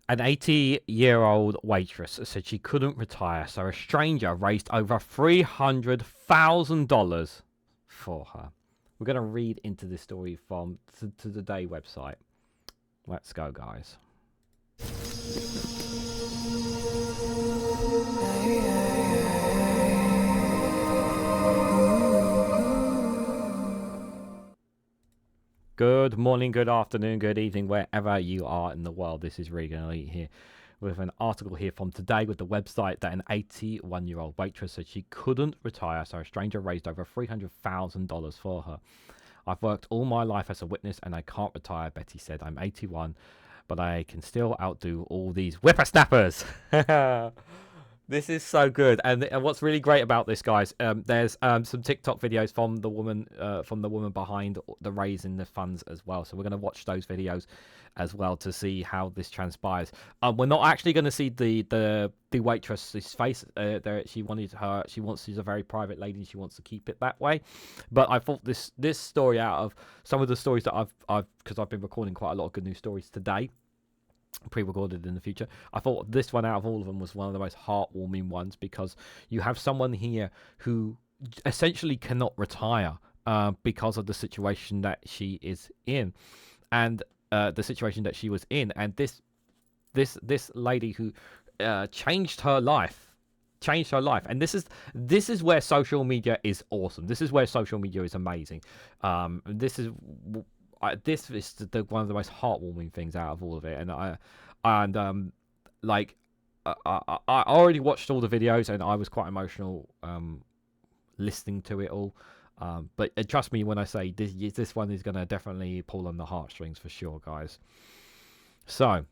An 80-year-old waitress said she couldn't retire, so a stranger raised over $300,000 for her. We're going to read into this story from the Today website. Let's go, guys. Good morning, good afternoon, good evening, wherever you are in the world. This is Reganelite here with an article here from Today with the website that an 81-year-old waitress said she couldn't retire, so a stranger raised over $300,000 for her. I've worked all my life as a witness and I can't retire, Betty said. I'm 81, but I can still outdo all these whippersnappers. This is so good, and what's really great about this, guys, there's some TikTok videos from the woman behind the raising the funds as well. So we're going to watch those videos as well to see how this transpires. We're not actually going to see the waitress's face. She's a very private lady. She wants to keep it that way. But I thought this story, out of some of the stories that because I've been recording quite a lot of good news stories today, pre-recorded in the future, I thought this one out of all of them was one of the most heartwarming ones, because you have someone here who essentially cannot retire because of the situation that she is in, and the situation that she was in, and this lady who changed her life, and this is where social media is awesome. This is where social media is amazing. This is one of the most heartwarming things out of all of it, and I already watched all the videos and I was quite emotional listening to it all. But trust me when I say this one is gonna definitely pull on the heartstrings for sure, guys. So,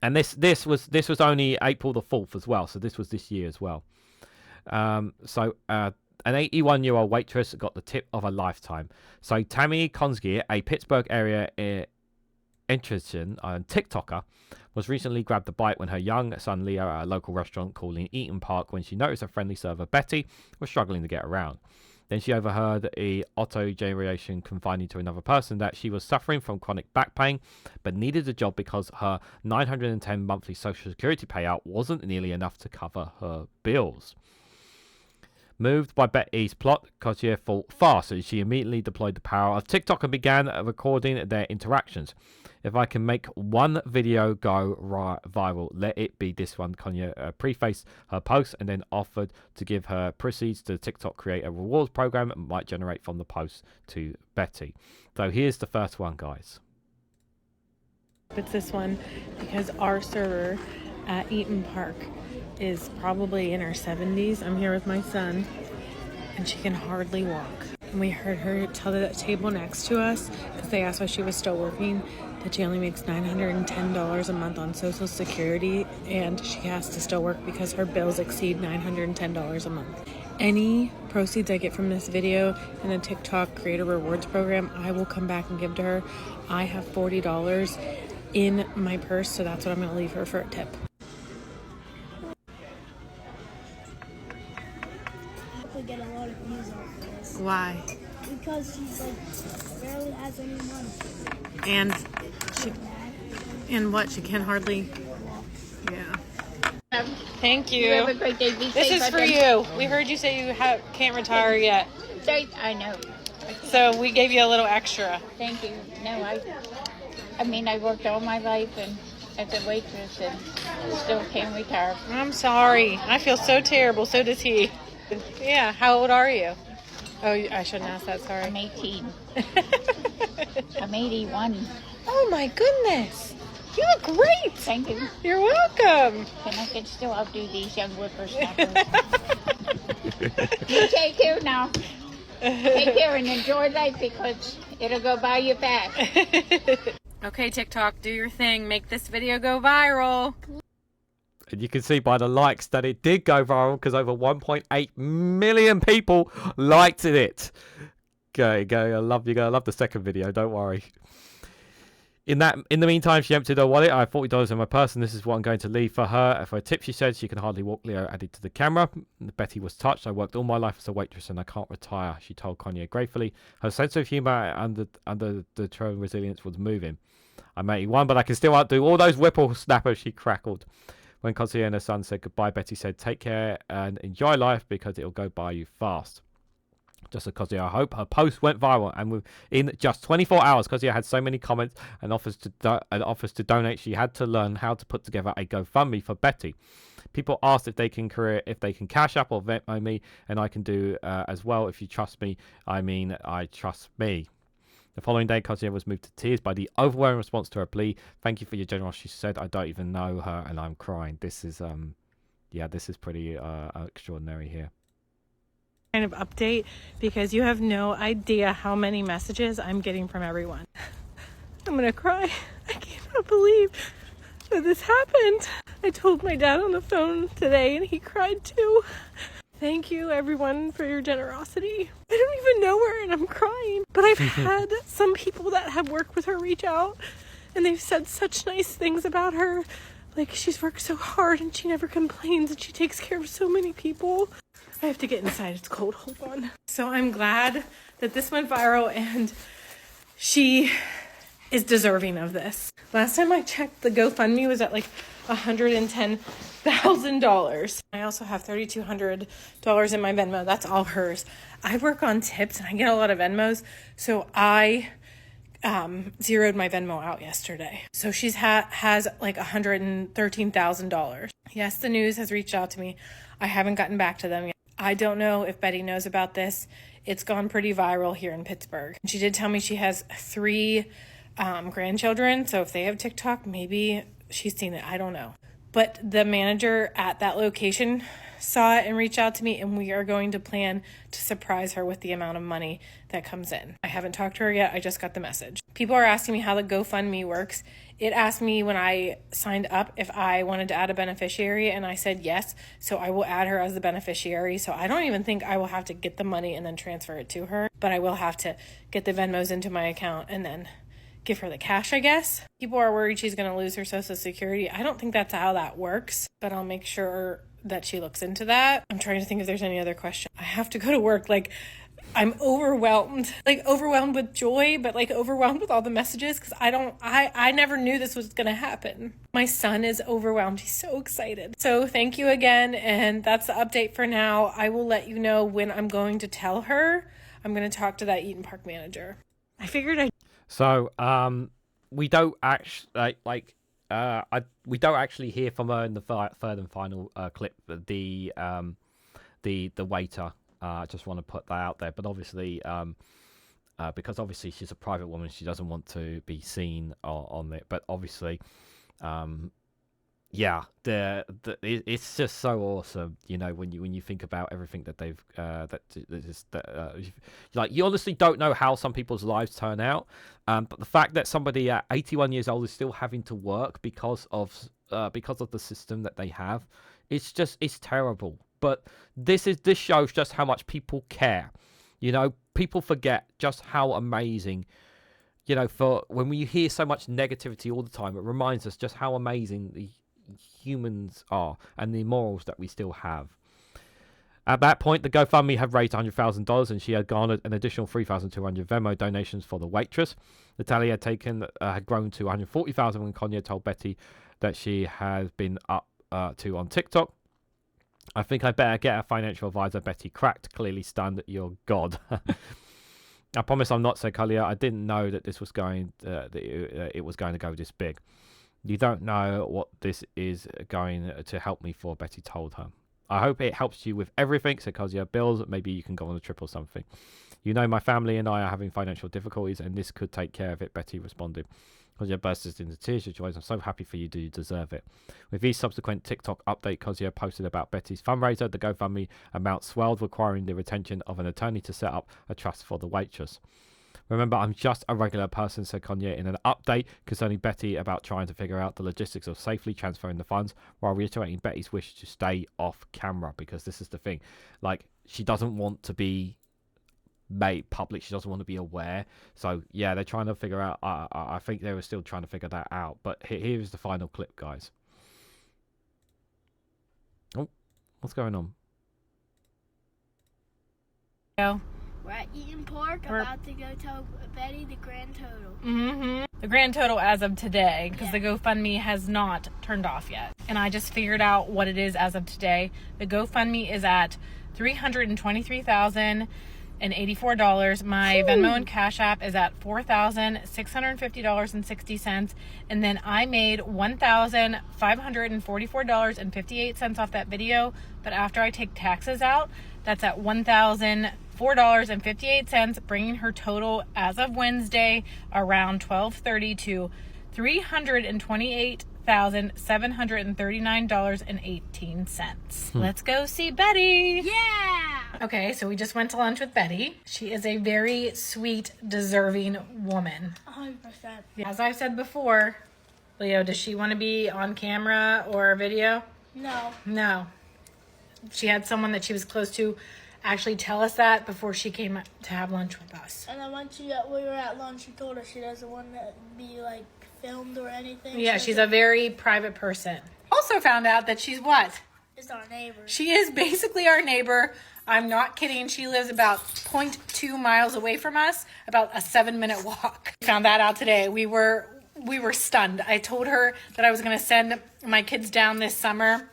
and this was only April the 4th as well, so this was this year as well. An 81-year-old waitress got the tip of a lifetime. So Tammy Consgear, a Pittsburgh area entrant and TikToker, was recently grabbed a bite when her young son Leo at a local restaurant called Eaton Park when she noticed a friendly server, Betty, was struggling to get around. Then she overheard a auto-generation confiding to another person that she was suffering from chronic back pain, but needed a job because her $910 monthly Social Security payout wasn't nearly enough to cover her bills. Moved by Betty's plot, Cotier thought fast, so she immediately deployed the power of TikTok and began recording their interactions. If I can make one video go viral, let it be this one, Konya prefaced her post and then offered to give her proceeds to the TikTok Creator Rewards program and might generate from the post to Betty. So here's the first one, guys. It's this one because our server at Eaton Park is probably in her 70s. I'm here with my son, and she can hardly walk. And we heard her tell the table next to us, because they asked why she was still working, that she only makes $910 a month on Social Security, and she has to still work because her bills exceed $910 a month. Any proceeds I get from this video and the TikTok Creator Rewards program, I will come back and give to her. I have $40 in my purse, so that's what I'm going to leave her for a tip. Get a lot of views off this. Why? Because she's barely has any money. And she can hardly. Yeah. Thank you. You have a great day. Be This safe is out for there. you. We heard you say you can't retire yet, I know. so we gave you a little extra. Thank you. No, I worked all my life and as a waitress and still can't retire. I'm sorry. I feel so terrible. So does he. Yeah. How old are you? Oh, I shouldn't ask that. Sorry. I'm 18. I'm 81. Oh my goodness. You look great. Thank you. You're welcome. And I can still outdo these young whippersnappers. You take care now. Take care and enjoy life because it'll go by you fast. Okay, TikTok, do your thing. Make this video go viral. And you can see by the likes that it did go viral, because over 1.8 million people liked it. Go. I love the second video. Don't worry. In the meantime, she emptied her wallet. I have $40 in my purse, and this is what I'm going to leave for her. For a tip, she said she can hardly walk. Leo added to the camera. Betty was touched. I worked all my life as a waitress, and I can't retire, she told Kanye gratefully. Her sense of humor under the tone resilience was moving. I'm 81, but I can still outdo all those whippersnappers, she crackled. When Kozia and her son said goodbye, Betty said, take care and enjoy life because it'll go by you fast. Just as Kozia hoped, her post went viral, and within just 24 hours, Kozia had so many comments and offers to donate. She had to learn how to put together a GoFundMe for Betty. People asked if they can cash up or Venmo me, and I can do as well. If you trust me, I mean I trust me. The following day, Kozia was moved to tears by the overwhelming response to her plea. Thank you for your generosity, she said. I don't even know her, and I'm crying. This is this is pretty extraordinary here. Kind of update, because you have no idea how many messages I'm getting from everyone. I'm gonna cry. I cannot believe that this happened. I told my dad on the phone today and he cried too. Thank you everyone for your generosity. I don't even know her and I'm crying. But I've had some people that have worked with her reach out and they've said such nice things about her. Like, she's worked so hard and she never complains and she takes care of so many people. I have to get inside. It's cold. Hold on. So I'm glad that this went viral and she is deserving of this. Last time I checked, the GoFundMe was at like $110,000. I also have $3,200 in my Venmo. That's all hers. I work on tips and I get a lot of Venmos. So I zeroed my Venmo out yesterday. So she's has like $113,000. Yes, the news has reached out to me. I haven't gotten back to them yet. I don't know if Betty knows about this. It's gone pretty viral here in Pittsburgh. She did tell me she has 3 grandchildren. So if they have TikTok, maybe she's seen it. I don't know. But the manager at that location saw it and reached out to me, and we are going to plan to surprise her with the amount of money that comes in. I haven't talked to her yet. I just got the message. People are asking me how the GoFundMe works. It asked me when I signed up if I wanted to add a beneficiary, and I said yes. So I will add her as the beneficiary. So I don't even think I will have to get the money and then transfer it to her, but I will have to get the Venmos into my account and then give her the cash, I guess. People are worried she's going to lose her Social Security. I don't think that's how that works, but I'll make sure that she looks into that. I'm trying to think if there's any other question. I have to go to work. Like, I'm overwhelmed with joy, but like overwhelmed with all the messages because I never knew this was going to happen. My son is overwhelmed. He's so excited. So thank you again. And that's the update for now. I will let you know when I'm going to tell her. I'm going to talk to that Eaton Park manager. So we don't actually we don't actually hear from her in the third and final clip. The waiter. I just want to put that out there, but obviously, because obviously she's a private woman, she doesn't want to be seen on it. But obviously, it's just so awesome, you know, when you think about everything that they've like, you honestly don't know how some people's lives turn out, but the fact that somebody at 81 years old is still having to work because of the system that they have, it's terrible. But this shows just how much people care. You know, people forget just how amazing, you know, for when we hear so much negativity all the time, it reminds us just how amazing the humans are and the morals that we still have. At that point, the GoFundMe had raised $100,000 and she had garnered an additional 3,200 Venmo donations for the waitress. The tally had grown to 140,000 when Konya told Betty that she had been up to on TikTok. I think I better get a financial advisor, Betty cracked, clearly stunned at your God. I promise I'm not, said Konya. I didn't know that this was it was going to go this big. You don't know what this is going to help me for, Betty told her. I hope it helps you with everything, said Kozia. Bills, maybe you can go on a trip or something. You know, my family and I are having financial difficulties and this could take care of it, Betty responded. Kozia burst into tears of joy. I'm so happy for you. Do you deserve it? With each subsequent TikTok update Kozia posted about Betty's fundraiser, the GoFundMe amount swelled, requiring the retention of an attorney to set up a trust for the waitress. Remember, I'm just a regular person, said Konya in an update concerning Betty about trying to figure out the logistics of safely transferring the funds, while reiterating Betty's wish to stay off camera, because this is the thing. Like, she doesn't want to be made public. She doesn't want to be aware. So, yeah, they're trying to figure out. I think they were still trying to figure that out. But here's the final clip, guys. Oh, what's going on? We're at Eaton Park, about to go tell Betty the grand total. The grand total as of today, because the GoFundMe has not turned off yet. And I just figured out what it is as of today. The GoFundMe is at $323,084. My Venmo and Cash App is at $4,650.60. And then I made $1,544.58 off that video. But after I take taxes out, that's at $1,004.58, bringing her total as of Wednesday around 12:30 to $328,739.18. Let's go see Betty. Yeah! Okay, so we just went to lunch with Betty. She is a very sweet, deserving woman. 100%. As I've said before, Leo, does she want to be on camera or video? No. No. She had someone that she was close to actually tell us that before she came to have lunch with us. And then when we were at lunch, she told us she doesn't want to be, like, filmed or anything. Yeah, she's a very private person. Also found out that she's what? It's our neighbor. She is basically our neighbor. I'm not kidding. She lives about 0.2 miles away from us, about a 7-minute walk. Found that out today. We were stunned. I told her that I was going to send my kids down this summer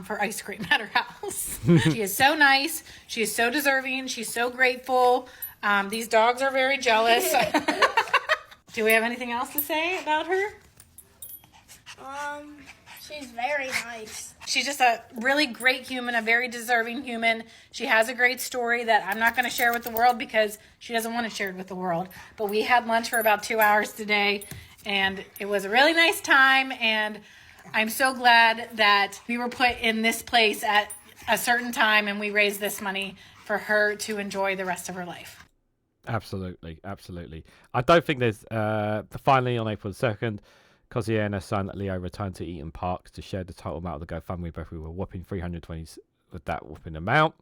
for ice cream at her house. She is so nice. She is so deserving. She's so grateful. These dogs are very jealous. Do we have anything else to say about her? She's very nice. She's just a really great human, a very deserving human. She has a great story that I'm not going to share with the world because she doesn't want to share it with the world. But we had lunch for about 2 hours today, and it was a really nice time, and I'm so glad that we were put in this place at a certain time and we raised this money for her to enjoy the rest of her life. Absolutely, absolutely. I don't think there's finally on April 2nd, Cozier and her son Leo returned to Eaton Park to share the total amount of the GoFundMe. Both we were whopping 320 with that whopping amount.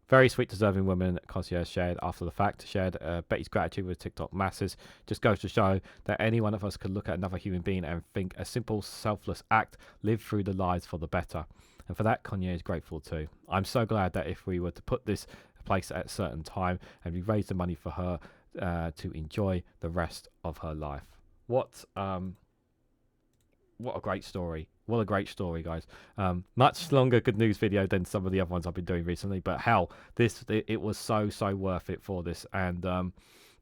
Very sweet, deserving woman, Cozier shared after the fact, shared Betty's gratitude with TikTok masses. Just goes to show that any one of us could look at another human being and think a simple, selfless act lived through the lives for the better. And for that, Kanye is grateful too. I'm so glad that if we were to put this place at a certain time and we raised the money for her to enjoy the rest of her life. What a great story. What a great story, guys. Much longer good news video than some of the other ones I've been doing recently, but hell, it was so worth it for this, and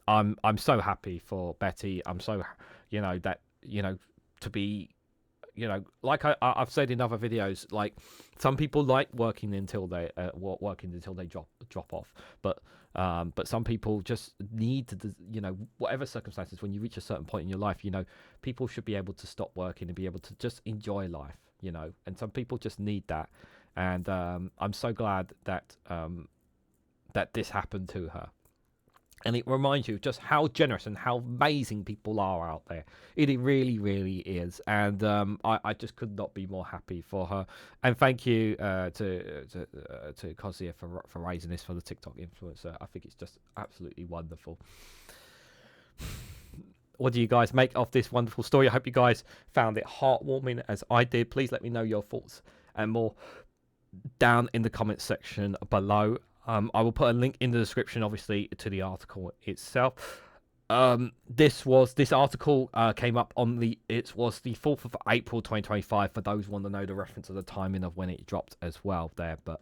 I'm so happy for Betty. I'm so to be, like I've said in other videos, like some people like working until they drop off, but some people just need to, whatever circumstances, when you reach a certain point in your life, people should be able to stop working and be able to just enjoy life, and some people just need that. And I'm so glad that that this happened to her. And it reminds you just how generous and how amazing people are out there. It really, really is. And I just could not be more happy for her. And thank you to Cozier for raising this for the TikTok influencer. I think it's just absolutely wonderful. What do you guys make of this wonderful story? I hope you guys found it heartwarming as I did. Please let me know your thoughts and more down in the comments section below. I will put a link in the description, obviously, to the article itself. This article came up on the 4th of April 2025. For those who want to know the reference of the timing of when it dropped as well there, but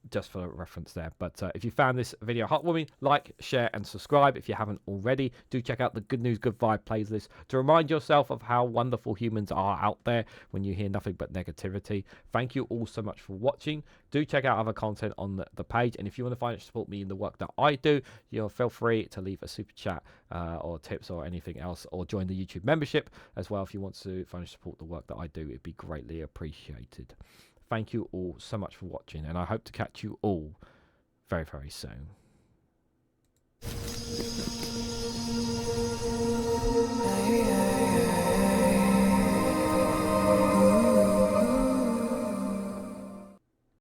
just for reference there. But if you found this video heartwarming, like, share, and subscribe if you haven't already. Do check out the Good News Good Vibe playlist to remind yourself of how wonderful humans are out there when you hear nothing but negativity. Thank you all so much for watching. Do check out other content on the page, and if you want to financially support me in the work that I do, feel free to leave a super chat or tips or anything else, or join the YouTube membership as well if you want to financially support the work that I do. It'd be greatly appreciated. Thank you all so much for watching, and I hope to catch you all very, very soon.